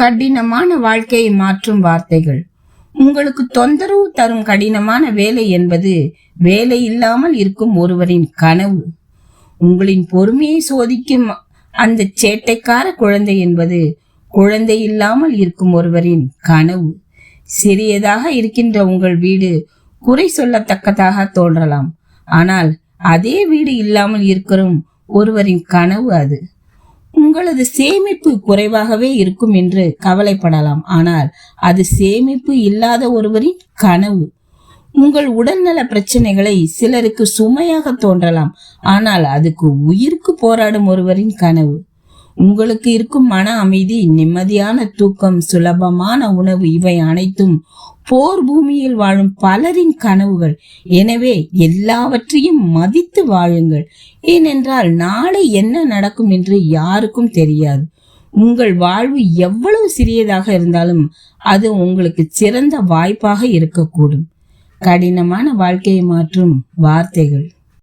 கடினமான வாழ்க்கையை மாற்றும் வார்த்தைகள். உங்களுக்கு தொந்தரவு தரும் கடினமான வேலை என்பது வேலை இல்லாமல் இருக்கும் ஒருவரின் கனவு. உங்களின் பொறுமையை சோதிக்கும் அந்த சேட்டைக்கார குழந்தை என்பது குழந்தை இல்லாமல் இருக்கும் ஒருவரின் கனவு. சிறியதாக இருக்கின்ற உங்கள் வீடு குறை சொல்லத்தக்கதாக தோன்றலாம். ஆனால் அதே வீடு இல்லாமல் இருக்கிற ஒருவரின் கனவு அது. உங்களது சேமிப்பு குறைவாகவே இருக்கும் என்று கவலைப்படலாம். ஆனால் அது சேமிப்பு இல்லாத ஒருவரின் கனவு. உங்கள் உடல்நல பிரச்சனைகளை சிலருக்கு சுமையாக தோன்றலாம். ஆனால் அதுக்கு உயிருக்கு போராடும் ஒருவரின் கனவு. உங்களுக்கு இருக்கும் மன அமைதி, நிம்மதியான தூக்கம், சுலபமான உணவு, இவை அனைத்தும் போர் பூமியில் வாழும் பலரின் கனவுகள். எனவே எல்லாவற்றையும் மதித்து வாழுங்கள். ஏனென்றால் நாளை என்ன நடக்கும் என்று யாருக்கும் தெரியாது. உங்கள் வாழ்வு எவ்வளவு சிறியதாக இருந்தாலும் அது உங்களுக்கு சிறந்த வாய்ப்பாக இருக்கக்கூடும். கடினமான வாழ்க்கையை மாற்றும் வார்த்தைகள்.